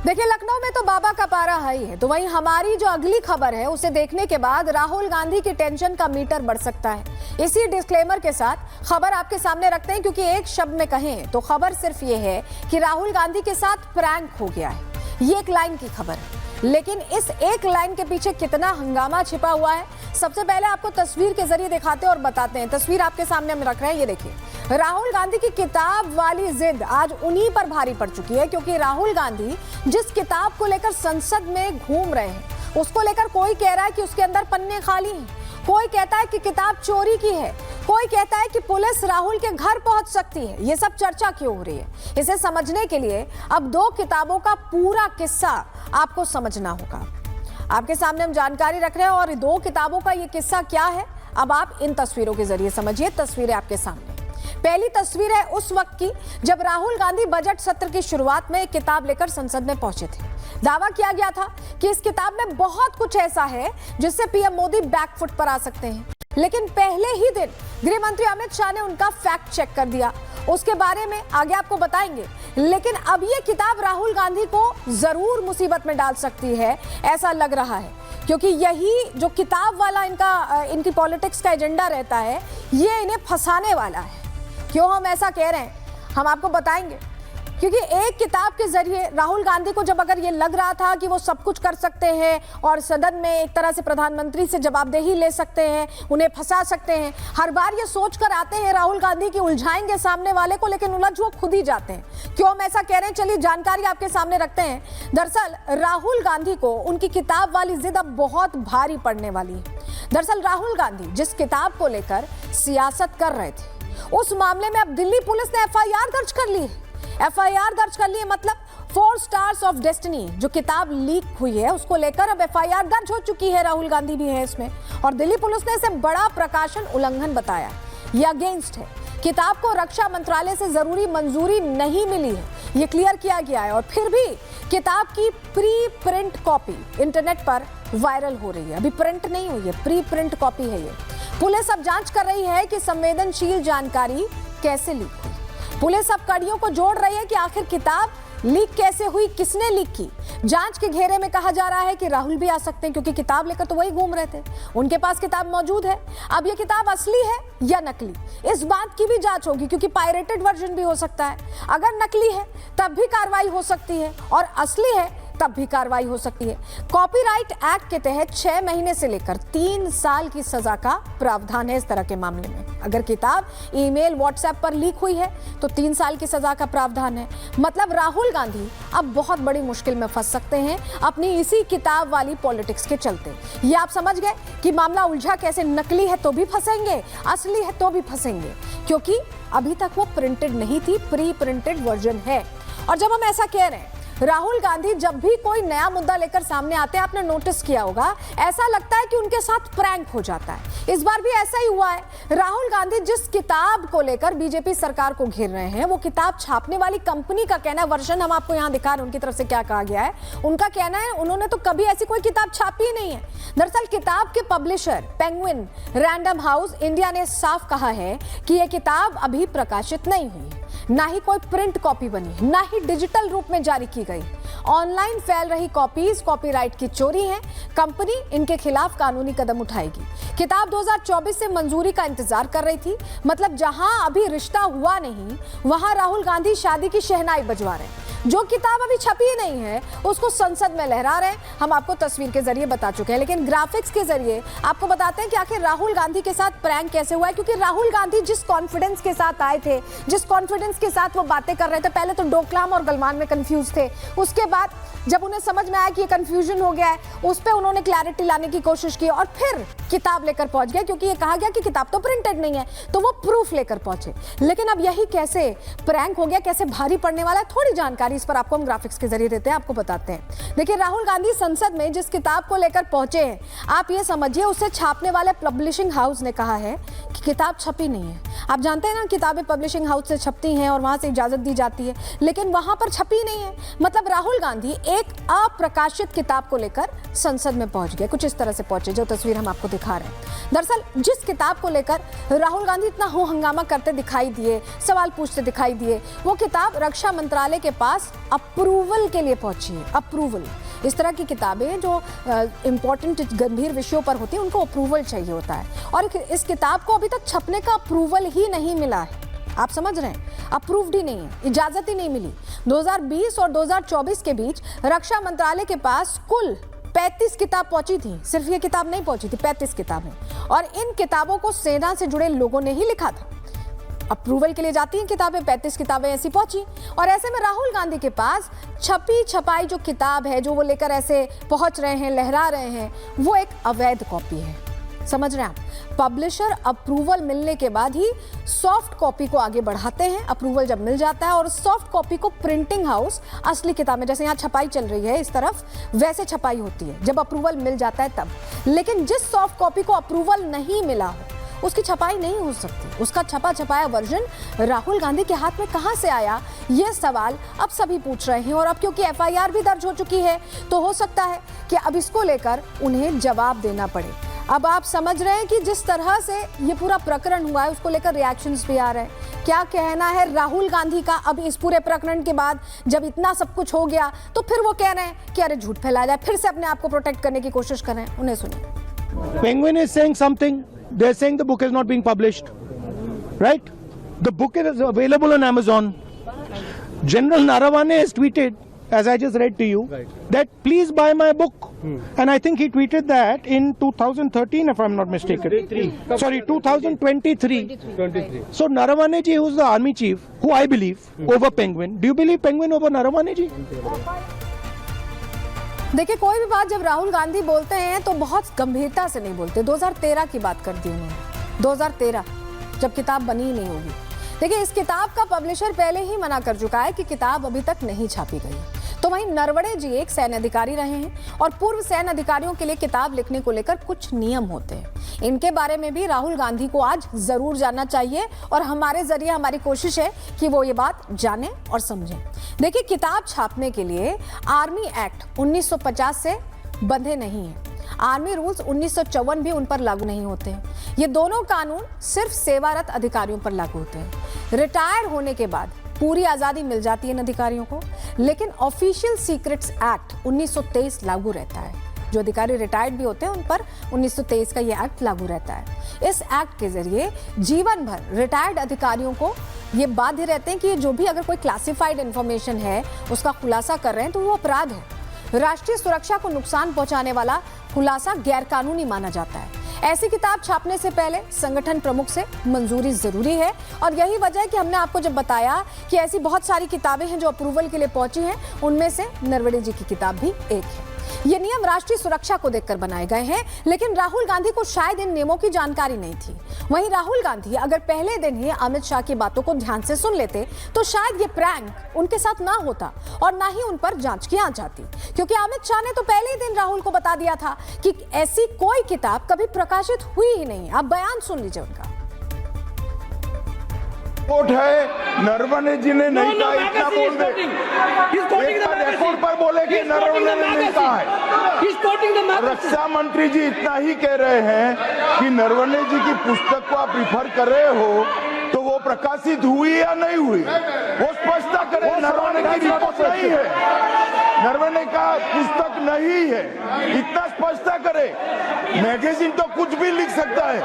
देखिए, लखनऊ में तो बाबा का पारा हाई है, तो वहीं हमारी जो अगली खबर है उसे देखने के बाद राहुल गांधी की टेंशन का मीटर बढ़ सकता है। इसी डिस्क्लेमर के साथ खबर आपके सामने रखते हैं, क्योंकि एक शब्द में कहें तो खबर सिर्फ ये है कि राहुल गांधी के साथ प्रैंक हो गया है। ये एक लाइन की खबर है, लेकिन इस एक लाइन के पीछे कितना हंगामा छिपा हुआ है, सबसे पहले आपको तस्वीर के जरिए दिखाते हैं और बताते हैं। तस्वीर आपके सामने हम रख रहे हैं, ये देखिए। राहुल गांधी की किताब वाली जिद आज उन्हीं पर भारी पड़ चुकी है, क्योंकि राहुल गांधी जिस किताब को लेकर संसद में घूम रहे हैं, उसको लेकर कोई कह रहा है कि उसके अंदर पन्ने खाली हैं, कोई कहता है कि किताब चोरी की है, कोई कहता है कि पुलिस राहुल के घर पहुंच सकती है। ये सब चर्चा क्यों हो रही है, इसे समझने के लिए अब दो किताबों का पूरा किस्सा आपको समझना होगा। आपके सामने हम जानकारी रख रहे हैं और दो किताबों का ये किस्सा क्या है, अब आप इन तस्वीरों के जरिए समझिए। तस्वीरें आपके सामने। पहली तस्वीर है उस वक्त की जब राहुल गांधी बजट सत्र की शुरुआत में एक किताब लेकर संसद में पहुंचे थे। दावा किया गया था कि इस किताब में बहुत कुछ ऐसा है जिससे पीएम मोदी बैकफुट पर आ सकते हैं, लेकिन पहले ही दिन गृह मंत्री अमित शाह ने उनका फैक्ट चेक कर दिया। उसके बारे में आगे आपको बताएंगे, लेकिन अब ये किताब राहुल गांधी को जरूर मुसीबत में डाल सकती है, ऐसा लग रहा है, क्योंकि यही जो किताब वाला इनकी पॉलिटिक्स का एजेंडा रहता है, ये इन्हें फंसाने वाला है। क्यों हम ऐसा कह रहे हैं, हम आपको बताएंगे। क्योंकि एक किताब के जरिए राहुल गांधी को जब अगर ये लग रहा था कि वो सब कुछ कर सकते हैं और सदन में एक तरह से प्रधानमंत्री से जवाबदेही ले सकते हैं, उन्हें फंसा सकते हैं, हर बार ये सोचकर आते हैं राहुल गांधी की उलझाएंगे सामने वाले को, लेकिन उलझ वो खुद ही जाते हैं। क्यों हम ऐसा कह रहे हैं, चलिए जानकारी आपके सामने रखते हैं। दरअसल राहुल गांधी को उनकी किताब वाली जिद अब बहुत भारी पड़ने वाली है। दरअसल राहुल गांधी जिस किताब को लेकर सियासत कर रहे थे, उस मामले में अब दिल्ली पुलिस ने एफआईआर दर्ज कर ली है। एफआईआर दर्ज कर ली है, मतलब 4 स्टार्स ऑफ डेस्टिनी जो किताब लीक हुई है उसको लेकर अब एफआईआर दर्ज हो चुकी है। राहुल गांधी भी है इसमें, और दिल्ली पुलिस ने इसे बड़ा प्रकाशन उल्लंघन बताया। ये अगेंस्ट है। किताब को रक्षा मंत्रालय से जरूरी मंजूरी नहीं मिली है, ये क्लियर किया गया है, और फिर भी किताब की प्री प्रिंट कॉपी इंटरनेट पर वायरल हो रही है। अभी प्रिंट नहीं हुई है, प्री प्रिंट कॉपी है ये। पुलिस अब जांच कर रही है कि संवेदनशील जानकारी कैसे लीक हुई। पुलिस अब कड़ियों को जोड़ रही है कि आखिर किताब लीक कैसे हुई, किसने लीक की। जांच के घेरे में कहा जा रहा है कि राहुल भी आ सकते हैं, क्योंकि किताब लेकर तो वही घूम रहे थे, उनके पास किताब मौजूद है। अब ये किताब असली है या नकली, इस बात की भी जांच होगी, क्योंकि पायरेटेड वर्जन भी हो सकता है। अगर नकली है तब भी कार्रवाई हो सकती है, और असली है तब भी कार्रवाई हो सकती है। कॉपीराइट एक्ट के तहत 6 महीने से लेकर 3 साल की सजा का प्रावधान है इस तरह के मामले में। अगर किताब ईमेल व्हाट्सएप पर लीक हुई है तो 3 साल की सजा का प्रावधान है। मतलब राहुल गांधी अब बहुत बड़ी मुश्किल में फंस सकते हैं अपनी इसी किताब वाली पॉलिटिक्स के चलते। ये आप समझ गए कि मामला उलझा कैसे। नकली है तो भी फंसेंगे, असली है तो भी फंसेंगे, क्योंकि अभी तक वो प्रिंटेड नहीं थी, प्री प्रिंटेड वर्जन है। और जब हम ऐसा कह रहे हैं, राहुल गांधी जब भी कोई नया मुद्दा लेकर सामने आते हैं, आपने नोटिस किया होगा, ऐसा लगता है कि उनके साथ प्रैंक हो जाता है। इस बार भी ऐसा ही हुआ है। राहुल गांधी जिस किताब को लेकर बीजेपी सरकार को घेर रहे हैं, वो किताब छापने वाली कंपनी का कहना है, वर्जन हम आपको यहां दिखा रहे हैं उनकी तरफ से क्या कहा गया है। उनका कहना है उन्होंने तो कभी ऐसी कोई किताब छापी ही नहीं है। दरअसल किताब के publisher penguin random house India ने साफ कहा है कि यह किताब अभी प्रकाशित नहीं हुई है, ना ही कोई प्रिंट कॉपी बनी, ना ही डिजिटल रूप में जारी की गई। ऑनलाइन फैल रही कॉपीज कॉपीराइट की चोरी है। कंपनी इनके खिलाफ कानूनी कदम उठाएगी। किताब 2024 से मंजूरी का इंतजार कर रही थी, मतलब जहां अभी रिश्ता हुआ नहीं, वहां राहुल गांधी शादी की शहनाई बजवा रहे हैं। जो किताब अभी छपी नहीं है उसको संसद में लहरा रहे हैं। हम आपको तस्वीर के जरिए बता चुके हैं, लेकिन ग्राफिक्स के जरिए आपको बताते हैं कि आखिर राहुल गांधी के साथ प्रैंक कैसे हुआ है। क्योंकि राहुल गांधी जिस कॉन्फिडेंस के साथ आए थे, जिस कॉन्फिडेंस के साथ वो बातें कर रहे थे, पहले तो डोकलाम और गलवान में कंफ्यूज थे, उसके बाद जब उन्हें समझ में आया कि ये कंफ्यूजन हो गया है, उस पर उन्होंने क्लैरिटी लाने की कोशिश की, और फिर किताब लेकर पहुंच गए, क्योंकि ये कहा गया कि किताब तो प्रिंटेड नहीं है, तो वो प्रूफ लेकर पहुंचे। लेकिन अब यही कैसे प्रैंक हो गया, कैसे भारी पड़ने वाला है, थोड़ी जानकारी इस पर आपको हम ग्राफिक्स के जरिए देते हैं, आपको बताते हैं। देखिए, राहुल गांधी संसद में जिस किताब को लेकर पहुंचे हैं, आप ये समझिए उसे छापने वाले पब्लिशिंग हाउस ने कहा है कि किताब छपी नहीं है। आप जानते हैं ना, किताबें पब्लिशिंग हाउस से छपती हैं और वहां से इजाजत दी जाती है, लेकिन वहां पर छपी नहीं है। मतलब राहुल गांधी एक अप्रकाशित किताब को लेकर संसद में पहुंच गए। कुछ इस तरह से पहुंचे, जो तस्वीर हम आपको दिखा रहे हैं। दरअसल जिस किताब को लेकर राहुल गांधी इतना हो हंगामा करते दिखाई दिए, सवाल पूछते दिखाई दिए, वो किताब रक्षा मंत्रालय के पास अप्रूवल के लिए पहुंची है। अप्रूवल, इस तरह की किताबें जो इम्पोर्टेंट गंभीर विषयों पर होती हैं उनको अप्रूवल चाहिए होता है, और इस किताब को अभी तक छपने का अप्रूवल ही नहीं मिला है। आप समझ रहे हैं, अप्रूव्ड ही नहीं है, इजाजत ही नहीं मिली। 2020 और 2024 के बीच रक्षा मंत्रालय के पास कुल 35 किताब पहुंची थी। सिर्फ ये किताब नहीं पहुंची थी, 35 किताबें, और इन किताबों को सेना से जुड़े लोगों ने ही लिखा था। अप्रूवल के लिए जाती हैं किताबें, 35 किताबें ऐसी पहुंची, और ऐसे में राहुल गांधी के पास छपी छपाई जो किताब है, जो वो लेकर ऐसे पहुंच रहे हैं, लहरा रहे हैं, वो एक अवैध कॉपी है। समझ रहे हैं आप, पब्लिशर अप्रूवल मिलने के बाद ही सॉफ्ट कॉपी को आगे बढ़ाते हैं। अप्रूवल जब मिल जाता है और सॉफ्ट कॉपी को प्रिंटिंग हाउस असली किताब में, जैसे यहाँ छपाई चल रही है इस तरफ, वैसे छपाई होती है जब अप्रूवल मिल जाता है तब। लेकिन जिस सॉफ्ट कॉपी को अप्रूवल नहीं मिला हो उसकी छपाई नहीं हो सकती। उसका छपा छपाया वर्जन राहुल गांधी के हाथ में कहां से आया, ये सवाल अब सभी पूछ रहे हैं। और अब क्योंकि एफआईआर भी दर्ज हो चुकी है तो हो सकता है कि अब इसको लेकर उन्हें जवाब देना पड़े। अब आप समझ रहे हैं कि जिस तरह से ये पूरा प्रकरण हुआ है उसको लेकर रिएक्शंस भी आ रहे हैं। क्या कहना है राहुल गांधी का अब इस पूरे प्रकरण के बाद, जब इतना सब कुछ हो गया तो फिर वो कह रहे हैं कि अरे झूठ फैलाया जाए, फिर से अपने आप को प्रोटेक्ट करने की कोशिश कर रहे हैं। उन्हें सुनिए। Penguin is saying something. They're saying the book is not being published, right? The book is available on Amazon. General Narawane has tweeted, as I just read to you, that please buy my book. And I think he tweeted that in 2013, if I'm not mistaken. 2023. So Narawane ji, who's the army chief, who I believe over Penguin. Do you believe Penguin over Narawane ji? देखिए, कोई भी बात जब राहुल गांधी बोलते हैं तो बहुत गंभीरता से नहीं बोलते। 2013 की बात कर दी उन्होंने, 2013 जब किताब बनी ही नहीं होगी। देखिए, इस किताब का पब्लिशर पहले ही मना कर चुका है कि किताब अभी तक नहीं छापी गई है। तो वहीं नरवणे जी एक सैन्य अधिकारी रहे हैं और पूर्व सैन्य अधिकारियों के लिए किताब लिखने को लेकर कुछ नियम होते हैं। इनके बारे में भी राहुल गांधी को आज जरूर जानना चाहिए और हमारे जरिए हमारी कोशिश है कि वो ये बात जाने और समझें। देखिए, किताब छापने के लिए आर्मी एक्ट 1950 से बंधे नहीं है। आर्मी रूल्स 1954 भी उन पर लागू नहीं होते हैं। ये दोनों कानून सिर्फ सेवारत अधिकारियों पर लागू होते हैं। रिटायर होने के बाद पूरी आजादी मिल जाती है इन अधिकारियों को, लेकिन ऑफिशियल सीक्रेट्स एक्ट 1923 लागू रहता है। जो अधिकारी रिटायर्ड भी होते हैं उन पर 1923 का ये एक्ट लागू रहता है। इस एक्ट के जरिए जीवन भर रिटायर्ड अधिकारियों को ये बाध्य रहते हैं कि जो भी अगर कोई क्लासिफाइड इंफॉर्मेशन है उसका खुलासा कर रहे हैं तो वो अपराध है। राष्ट्रीय सुरक्षा को नुकसान पहुंचाने वाला खुलासा गैरकानूनी माना जाता है। ऐसी किताब छापने से पहले संगठन प्रमुख से मंजूरी जरूरी है और यही वजह है कि हमने आपको जब बताया कि ऐसी बहुत सारी किताबें हैं जो अप्रूवल के लिए पहुंची हैं, उनमें से नरवणे जी की किताब भी एक है। ये नियम राष्ट्रीय सुरक्षा को देखकर बनाए गए हैं, लेकिन राहुल गांधी को शायद इन नियमों की जानकारी नहीं थी। वहीं राहुल गांधी अगर पहले दिन ही अमित शाह की बातों को ध्यान से सुन लेते तो शायद ये प्रैंक उनके साथ ना होता और ना ही उन पर जांच की आ जाती, क्योंकि अमित शाह ने तो पहले ही दिन राहुल को बता दिया था कि ऐसी कोई किताब कभी प्रकाशित हुई ही नहीं। आप बयान सुन लीजिए उनका। रिपोर्ट है, नरवणे जी ने नहीं कहा, इतना बोल दे। रिकॉर्ड पर बोले कि नरवणे ने नहीं कहा है। रक्षा मंत्री जी इतना ही कह रहे हैं कि नरवणे जी की पुस्तक को आप रिफर कर रहे हो तो वो प्रकाशित हुई या नहीं हुई, वो स्पष्टता करे। नरवणे की रिपोर्ट नहीं है, नरवणे का पुस्तक नहीं है, इतना स्पष्टता करे। मैगजीन तो कुछ भी लिख सकता है।